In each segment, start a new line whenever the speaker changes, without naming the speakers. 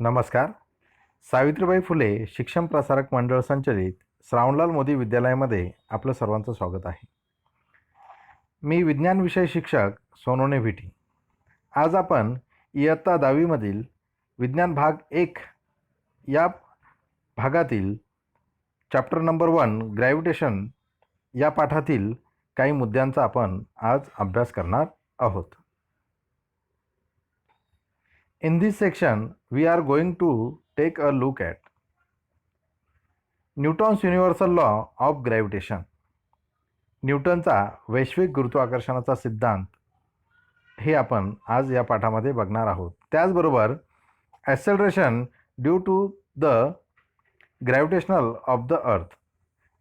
नमस्कार. सावित्रीबाई फुले शिक्षण प्रसारक मंडळ संचलित श्रावणलाल मोदी विद्यालयामध्ये आपलं सर्वांचं स्वागत आहे. मी विज्ञान विषय शिक्षक सोनवणे विटी. आज आपण इयत्ता 10वी मधील विज्ञान भाग 1 या भागातील चॅप्टर नंबर 1 ग्रॅव्हिटेशन या पाठातील काही मुद्द्यांचा आपण आज अभ्यास करणार आहोत. In this section, we are going to take a look at Newton's universal law of gravitation. न्यूटनचा वैश्विक गुरुत्वाकर्षणाचा सिद्धांत हे आपण आज या पाठामध्ये बघणार आहोत. त्याचबरोबर acceleration due to the gravitational of the earth,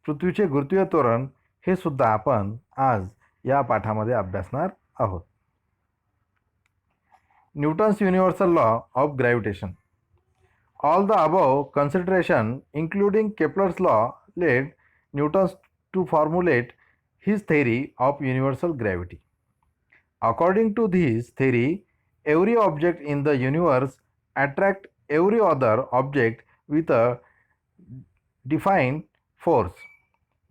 पृथ्वीचे गुरुत्वीय त्वरण हे सुद्धा आपण आज या पाठामध्ये अभ्यासणार आहोत. Newton's universal law of gravitation. All the above consideration, including Kepler's law, led Newton to formulate his theory of universal gravity. According to this theory, every object in the universe attracts every other object with a defined force.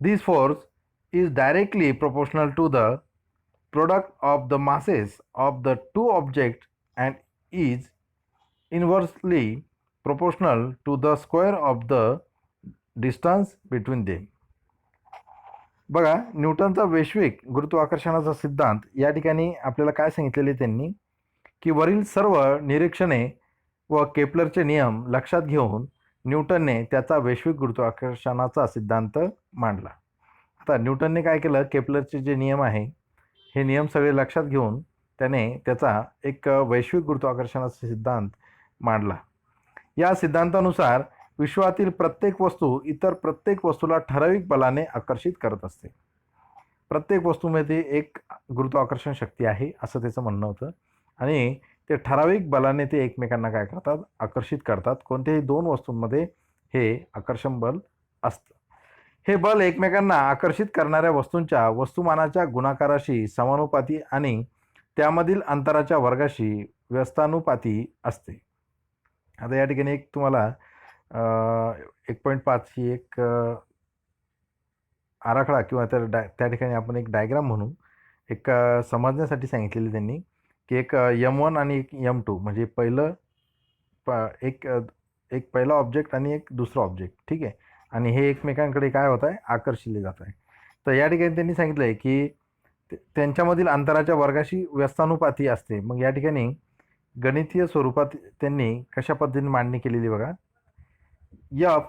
This force is directly proportional to the product of the masses of the two objects and is inversely proportional to the square of the distance between them. बघा, न्यूटनचा वैश्विक गुरुत्वाकर्षणाचा सिद्धांत या ठिकाणी आपल्याला काय सांगितलेले त्यांनी की वरील सर्व निरीक्षणे व केपलरचे नियम लक्षात घेऊन न्यूटनने त्याचा वैश्विक गुरुत्वाकर्षणाचा सिद्धांत मांडला. आता न्यूटनने काय केलं, केपलरचे जे नियम आहे हे नियम सगळे लक्षात घेऊन त्याने त्याचा एक वैश्विक गुरुत्वाकर्षणाचा सिद्धांत मांडला. या सिद्धांतानुसार विश्वातील प्रत्येक वस्तू इतर प्रत्येक वस्तूला ठराविक बलाने आकर्षित करत असते. प्रत्येक वस्तूमध्ये एक गुरुत्वाकर्षण शक्ती आहे असं त्याचं म्हणणं होतं आणि ते ठराविक बलाने ते एकमेकांना काय करतात, आकर्षित करतात. कोणत्याही दोन वस्तूंमध्ये हे आकर्षण बल असतं. हे बल एकमेकांना आकर्षित करणाऱ्या वस्तूंच्या वस्तुमानाच्या गुणाकाराशी समानुपाती आणि त्यामधील अंतराच्या वर्गाशी व्यस्तानुपाती असते. आता या ठिकाणी एक तुम्हाला 1.5 ही एक आराखडा किंवा त्या ठिकाणी आपण एक डायग्राम म्हणून एक समजण्यासाठी सांगितलेली त्यांनी की एक M1 आणि एक M2 म्हणजे एक पहिला ऑब्जेक्ट आणि एक दुसरा ऑब्जेक्ट, ठीक आहे, आणि हे एकमेकांकडे काय होत आहे, आकर्षिले जात आहे. तर या ठिकाणी त्यांनी सांगितलं आहे की त्यांच्यामधील अंतराच्या वर्गाशी व्यस्तानुपाती असते. मग या ठिकाणी गणितीय स्वरूपात त्यांनी कशा पद्धतीने मांडणी केलेली बघा. F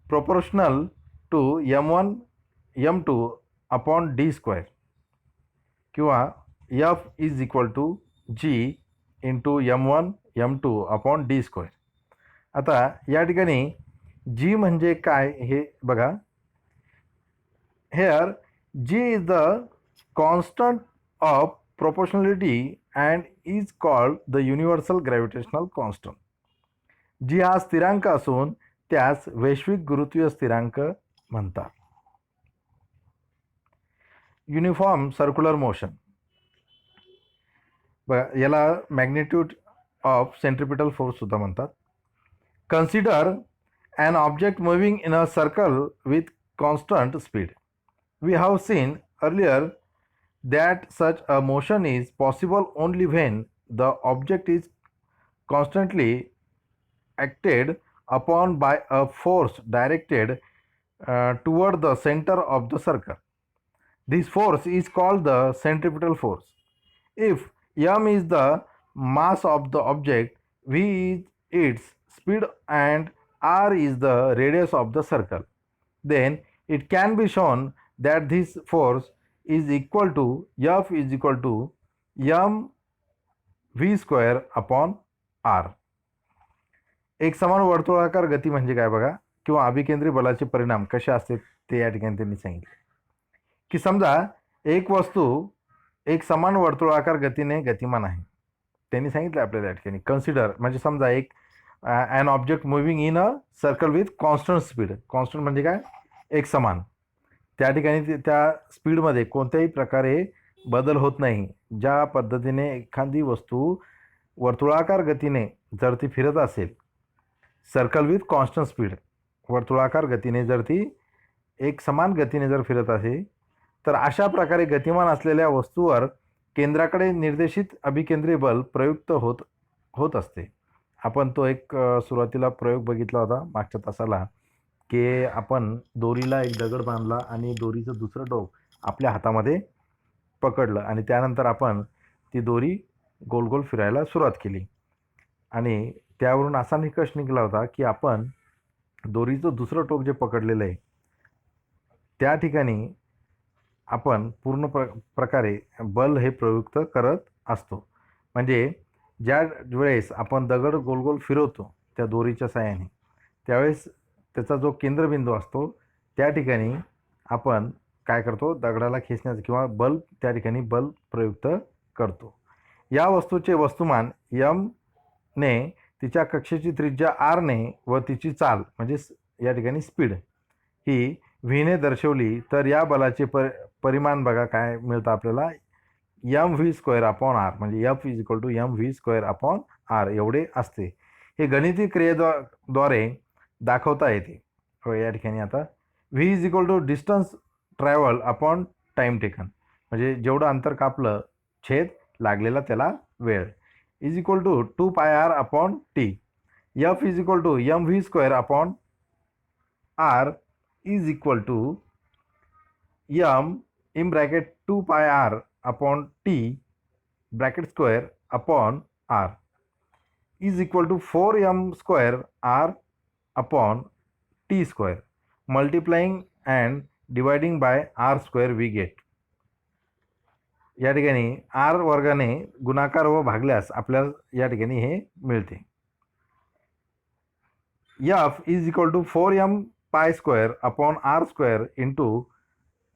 proportional to M1 M2 upon D square किंवा F is equal to G into M1 M2 upon D square. आता या ठिकाणी G म्हणजे काय हे बघा. Here G is the constant of proportionality and is called the universal gravitational constant. G हा स्थिरांक असून त्यास वैश्विक गुरुत्वीय स्थिरांक म्हणतात. युनिफॉर्म सर्क्युलर मोशन, याला मॅग्निट्यूड ऑफ सेंट्रिपिटल फोर्स सुद्धा म्हणतात. Consider an object moving in a circle with constant speed. We have seen earlier that such a motion is possible only when the object is constantly acted upon by a force directed toward the center of the circle. This force is called the centripetal force. If m is the mass of the object, v is its speed and r is the radius of the circle, then it can be shown that this force is equal to F is equal to m v square upon r. एक समान वर्तुळाकार गती म्हणजे काय बघा, किंवा अभिकेंद्री बलाचे परिणाम कसे असते ते या ठिकाणी त्यांनी सांगितले की समजा एक वस्तू एक समान वर्तुळाकार गतीने गतिमान आहे. त्यांनी सांगितलं आपल्याला या ठिकाणी कन्सिडर म्हणजे समजा एक an object moving in a circle with constant speed. Constant म्हणजे काय, एक समान. त्या ठिकाणी त्या स्पीडमध्ये कोणत्याही प्रकारे बदल होत नाही. ज्या पद्धतीने एखादी वस्तू वर्तुळाकार गतीने जर ती फिरत असेल, सर्कल विथ कॉन्स्टंट स्पीड, वर्तुळाकार गतीने जर ती एक समान गतीने जर फिरत असेल, तर अशा प्रकारे गतिमान असलेल्या वस्तूवर केंद्राकडे निर्देशित अभिकेंद्री बल प्रयुक्त होत असते. आपण तो एक सुरुवातीला प्रयोग बघितला होता मागच्या तासाला, की आपण दोरीला एक दगड बांधला आणि दोरीचं दुसरं टोक आपल्या हातामध्ये पकडलं आणि त्यानंतर आपण ती दोरी गोल गोल फिरायला सुरुवात केली आणि त्यावरून असा निकष निघाला होता की आपण दोरीचं दुसरं टोक जे पकडलेलं आहे त्या ठिकाणी आपण पूर्ण प्रकारे बल हे प्रयुक्त करत असतो. म्हणजे ज्या वेळेस आपण दगड गोल गोल फिरवतो त्या दोरीच्या साहाय्याने, त्यावेळेस त्याचा जो केंद्रबिंदू असतो त्या ठिकाणी आपण काय करतो, दगडाला खेचण्याचं किंवा बल त्या ठिकाणी बल प्रयुक्त करतो. या वस्तूचे वस्तुमान यम ने तिच्या कक्षेची त्रिज्या आर ने व तिची चाल म्हणजे या ठिकाणी स्पीड ही व्हीने दर्शवली तर या बलाचे परिमाण बघा काय मिळतं आपल्याला, m V square upon r, म्हणजे F is equal to M V square upon r एवढे असते. हे गणिती क्रियेद्वारे दाखवता येते. या ठिकाणी आता V is equal to distance travel upon time taken, म्हणजे जेवढं अंतर कापलं छेद लागलेला त्याला वेळ, is equal to 2πr upon T. F is equal to M V square upon R is equal to M in bracket 2πr upon T bracket square upon R is equal to 4m square R upon T square multiplying and dividing by R square we get. या ठिकाणी R वर्गाने गुणाकार व भागल्यास आपल्याला या ठिकाणी हे मिळते. F is equal to 4m pi square upon R square into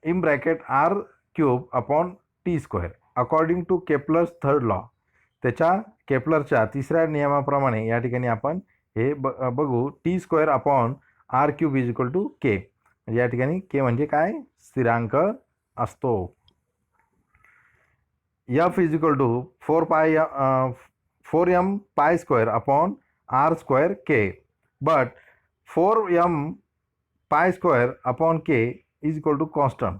in bracket r cube upon T square according to Kepler's third law. त्याच्या केपलरच्या तिसऱ्या नियमाप्रमाणे या ठिकाणी आपण हे बघू, t square upon r cube is equal to k. म्हणजे या ठिकाणी के म्हणजे काय, स्थिरांक असतो. F is equal to 4m pi square upon R square K, but 4m pi square upon K is equal to constant.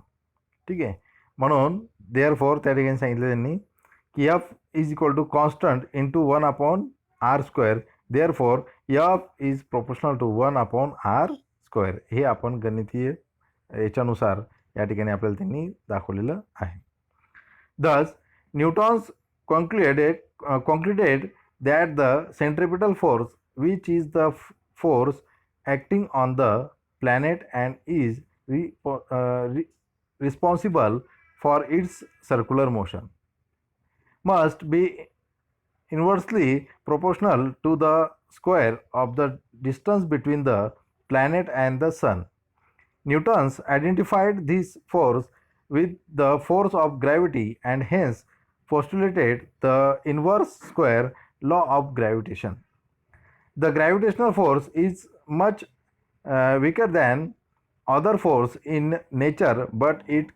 ठीक आहे, म्हणून देअरफॉर त्या ठिकाणी सांगितलं त्यांनी की F is equal to constant into 1 upon R square, therefore F is proportional to 1 upon R square. हे आपण गणितीय याच्यानुसार या ठिकाणी आपल्याला त्यांनी दाखवलेलं आहे. Thus, Newton's concluded that the centripetal force, which is the force acting on the planet and is responsible for its circular motion, must be inversely proportional to the square of the distance between the planet and the sun. Newton's identified this force with the force of gravity and hence postulated the inverse square law of gravitation. The gravitational force is much weaker than other force in nature, but it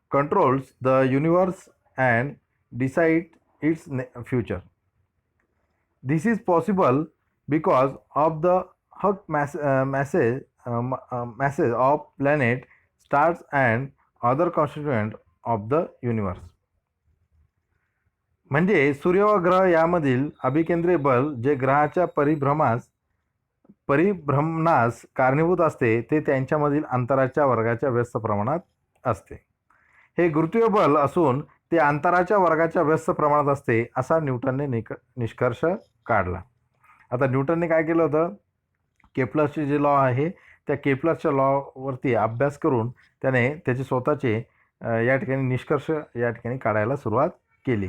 controls the universe and decides its future. This is possible because of the Hawk masses of planet, stars and other constituent of the universe. म्हणजे सूर्य व ग्रह यामधील अभिकेंद्रीय बल जे ग्रहाच्या परिभ्रमणास कारणीभूत असते ते त्यांच्यामधील अंतराच्या वर्गाच्या व्यस्त प्रमाणात असते. हे गुरुत्वीय बल असून ते अंतराच्या वर्गाच्या व्यस्त प्रमाणात असते असा न्यूटनने निष्कर्ष काढला. आता न्यूटनने काय केलं होतं, केपलरचे जे लॉ आहे त्या केपलरच्या लॉवरती अभ्यास करून त्याने त्याचे स्वतःचे या ठिकाणी निष्कर्ष या ठिकाणी काढायला सुरुवात केली.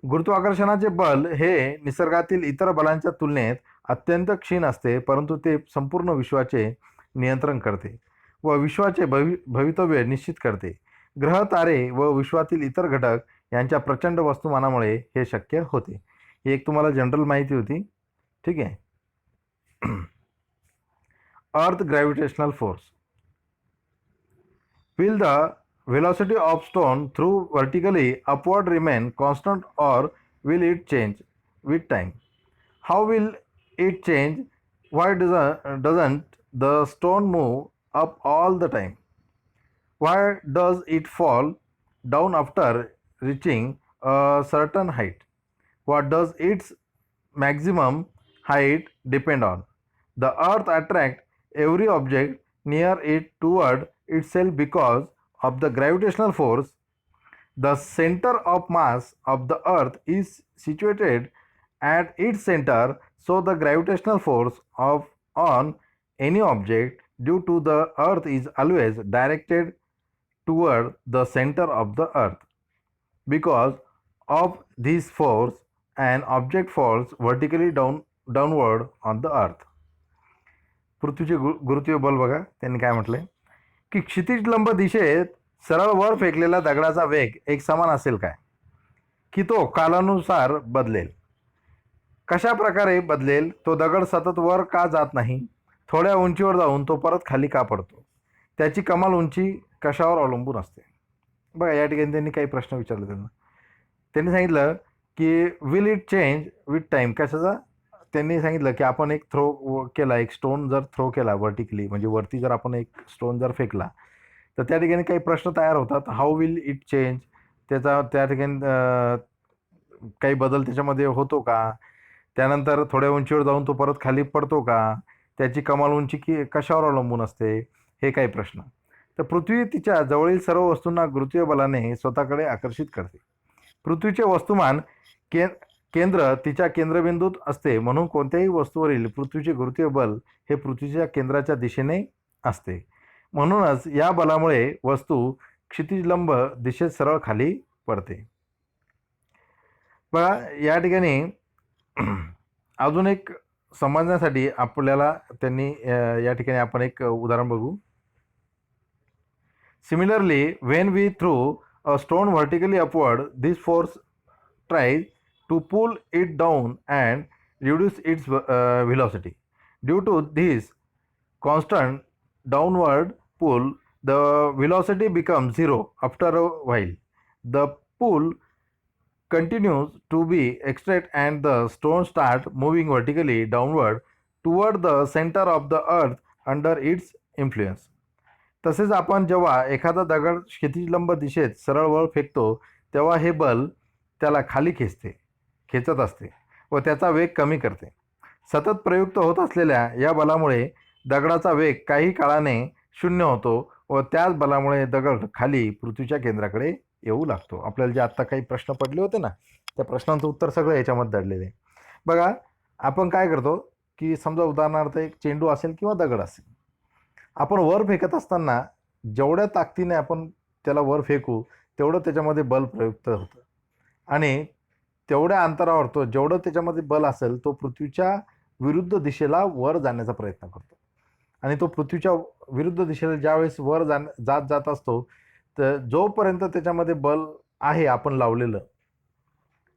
गुरुत्वाकर्षणाचे बल हे निसर्गातील इतर बलांच्या तुलनेत अत्यंत क्षीण असते, परंतु ते संपूर्ण विश्वाचे नियंत्रण करते व विश्वाचे भवितव्य निश्चित करते. ग्रह, तारे व विश्वातील इतर घटक यांच्या प्रचंड वस्तुमानामुळे हे शक्य होते. ही एक तुम्हाला जनरल माहिती होती. ठीक आहे. अर्थ gravitational force. Will the velocity of stone through vertically upward remain constant or will it change? with time? How will it change? Why doesn't the stone move up all the time? Why does it fall down after reaching a certain height? What does its maximum height depend on? The earth attracts every object near it toward itself because of the gravitational force. The center of mass of the earth is situated at its center, so the gravitational force of on any object due to the earth is always directed toward the center of the earth. Because of this force, an object falls vertically downward on the earth. पृथ्वीचे गुरुत्वीय बल बघा त्यांनी काय म्हटलंय की क्षितिज लंब दिशेत सरळ वर फेकलेला दगडाचा वेग एक समान असेल काय की तो कालानुसार बदलेल. कशा प्रकारे बदलेल? तो दगड सतत वर का जात नाही? थोड्या उंचीवर जाऊन तो परत खाली का पडतो? त्याची कमाल उंची कशावर अवलंबून असते? बघा या ठिकाणी त्यांनी काही प्रश्न विचारले त्यांनी सांगितलं की will it change with time. कशाचा? त्यांनी सांगितलं की आपण एक थ्रो केला, एक स्टोन जर थ्रो केला वर्टिकली, म्हणजे वरती जर आपण एक स्टोन जर फेकला तर त्या ठिकाणी काही प्रश्न तयार होतात. How will it change? त्याचा त्या ठिकाणी काही बदल त्याच्यामध्ये होतो का? त्यानंतर थोड्या उंचीवर जाऊन तो परत खाली पडतो का? त्याची कमाल उंची की कशावर अवलंबून असते? हे काही प्रश्न. तर पृथ्वी तिच्या जवळील सर्व वस्तूंना गुरुत्वीय बलाने स्वतःकडे आकर्षित करते. पृथ्वीचे वस्तुमान केंद्र तिच्या केंद्रबिंदूत असते, म्हणून कोणत्याही वस्तूवरील पृथ्वीचे गुरुत्वीय बल हे पृथ्वीच्या केंद्राच्या दिशेने असते. म्हणूनच या बलामुळे वस्तू क्षितिजलंब दिशेत सरळ खाली पडते. बघा या ठिकाणी अजून एक समजण्यासाठी आपल्याला त्यांनी या ठिकाणी आपण एक उदाहरण बघू. Similarly when we throw a stone vertically upward, this force tries to pull it down and reduce its velocity. Due to this constant downward pull, the velocity becomes zero after a while. The pull continues to be exerted and the stone starts moving vertically downward toward the center of the earth under its influence. तसेच आपण जेव्हा एखादा दगड क्षितिजलंब दिशेत सरळ वर फेकतो तेव्हा हे बल त्याला खाली खेचत असते व त्याचा वेग कमी करते. सतत प्रयुक्त होत असलेल्या या बलामुळे दगडाचा वेग काही काळाने शून्य होतो व त्याच बलामुळे दगड खाली पृथ्वीच्या केंद्राकडे येऊ लागतो. आपल्याला जे आत्ता काही प्रश्न पडले होते ना, त्या प्रश्नांचं उत्तर सगळं याच्यामध्ये दडलेलं आहे. बघा आपण काय करतो की समजा उदाहरणार्थ एक चेंडू असेल किंवा दगड असेल, आपण वर फेकत असताना जेवढ्या ताकदीने आपण त्याला वर फेकू तेवढं त्याच्यामध्ये बल प्रयुक्त होतं आणि तेवढ्या अंतरावर तो जेवढं त्याच्यामध्ये बल असेल तो पृथ्वीच्या विरुद्ध दिशेला वर जाण्याचा प्रयत्न करतो. आणि तो पृथ्वीच्या विरुद्ध दिशेला ज्यावेळेस वर जात असतो तर जोपर्यंत त्याच्यामध्ये बल आहे आपण लावलेलं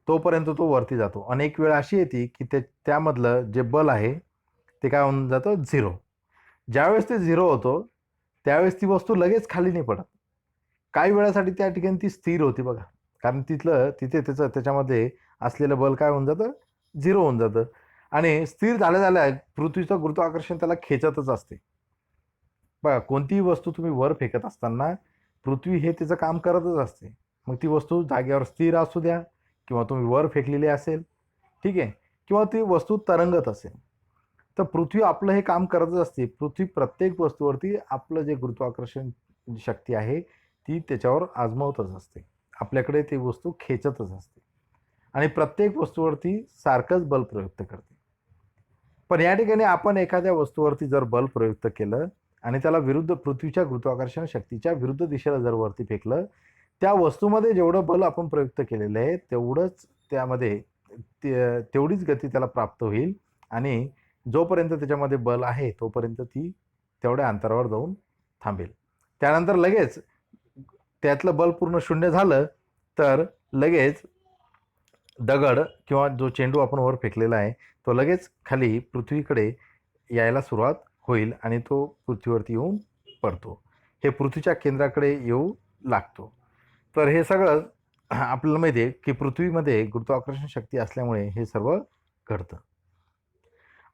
तोपर्यंत तो वरती जातो. आणि एक वेळ अशी येते की त्यामधलं जे बल आहे ते काय होऊन जातं? झिरो. ज्यावेळेस ते झिरो होतो त्यावेळेस ती वस्तू लगेच खाली नाही पडत. काही वेळासाठी त्या ठिकाणी ती स्थिर होती बघा, कारण तिथे त्याच्यामध्ये असलेलं बल काय होऊन जातं? झिरो होऊन जातं. आणि स्थिर झाल्या पृथ्वीचं गुरुत्वाकर्षण त्याला खेचतच असते. बघा कोणतीही वस्तू तुम्ही वर फेकत असताना पृथ्वी हे तिचं काम करतच असते. मग ती वस्तू जागेवर स्थिर असू द्या किंवा तुम्ही वर फेकलेली असेल, ठीक आहे, किंवा ती वस्तू तरंगत असेल, तर पृथ्वी आपलं हे काम करतच असते. पृथ्वी प्रत्येक वस्तूवरती आपलं जे गुरुत्वाकर्षण शक्ती आहे ती त्याच्यावर आजमावतच असते. आपल्याकडे ती वस्तू खेचतच असते आणि प्रत्येक वस्तूवरती सारखंच बल प्रयुक्त करते. पण या ठिकाणी आपण एखाद्या वस्तूवरती जर बल प्रयुक्त केलं आणि त्याला विरुद्ध पृथ्वीच्या गुरुत्वाकर्षण शक्तीच्या विरुद्ध दिशेला जर वरती फेकलं, त्या वस्तूमध्ये जेवढं बल आपण प्रयुक्त केलेलं आहे तेवढंच त्यामध्ये तेवढीच गती त्याला प्राप्त होईल आणि जोपर्यंत त्याच्यामध्ये बल आहे तोपर्यंत ती तेवढ्या अंतरावर जाऊन थांबेल. त्यानंतर लगेच त्यातलं बल पूर्ण शून्य झालं तर लगेच दगड किंवा जो चेंडू आपण वर फेकलेला आहे तो लगेच खाली पृथ्वीकडे यायला सुरुवात होईल आणि तो पृथ्वीवरती येऊन पडतो. हे पृथ्वीच्या केंद्राकडे येऊ लागतो. तर हे सगळं आपल्याला माहिती आहे की पृथ्वीमध्ये गुरुत्वाकर्षण शक्ती असल्यामुळे हे सर्व घडतं.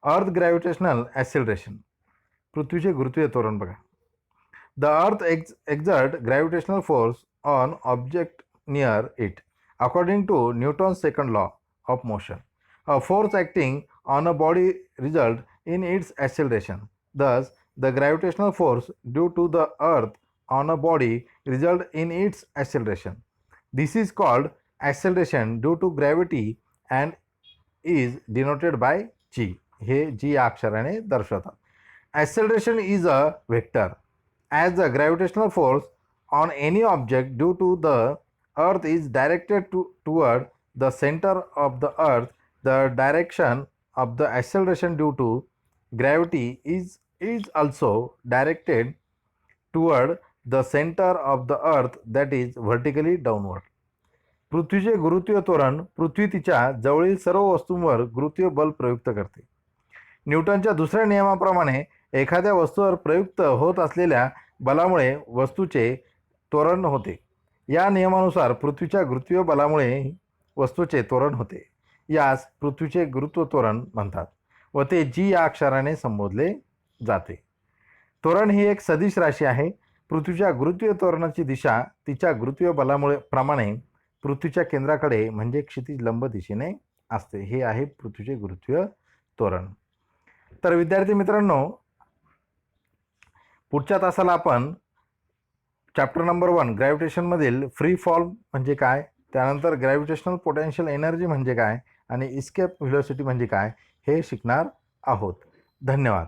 अर्थ ग्रॅव्हिटेशनल ॲक्सेलरेशन, पृथ्वीचे गुरुत्वीय त्वरण बघा. The earth exert gravitational force on object near it according to Newton's second law of motion. A force acting on a body result in its acceleration. Thus, the gravitational force due to the earth on a body result in its acceleration. This is called acceleration due to gravity and is denoted by g. हे g या अक्षराने दर्शवतात. Acceleration is a vector. As the gravitational force on any object due to the earth is directed toward the center of the earth, the direction of the acceleration due to gravity is also directed toward the center of the earth, that is vertically downward. पृथ्वीचे गुरुत्वीय त्वरण पृथ्वी तिच्या जवळील सर्व वस्तूंवर गुरुत्वीय बल प्रयुक्त करते. न्यूटनच्या दुसऱ्या नियमाप्रमाणे एखाद्या वस्तूवर प्रयुक्त होत असलेल्या बलामुळे वस्तूचे त्वरण होते. या नियमानुसार पृथ्वीच्या गुरुत्वीय बलामुळे वस्तूचे त्वरण होते. यास पृथ्वीचे गुरुत्व त्वरण म्हणतात व ते जी या अक्षराने संबोधले जाते. त्वरण ही एक सदिश राशी आहे. पृथ्वीच्या गुरुत्वीय त्वरणाची दिशा तिच्या गुरुत्वीय बलामुळे प्रमाणे पृथ्वीच्या केंद्राकडे म्हणजे क्षितिज लंब दिशेने असते. हे आहे पृथ्वीचे गुरुत्वीय त्वरण. तर विद्यार्थी मित्रांनो, पुढच्या तासाला आपण चॅप्टर नंबर 1 ग्रॅव्हिटेशनमधील फ्री फॉल म्हणजे काय, त्यानंतर ग्रॅव्हिटेशनल पोटेन्शियल एनर्जी म्हणजे काय आणि इस्केप व्हेलोसिटी म्हणजे काय हे शिकणार आहोत. धन्यवाद.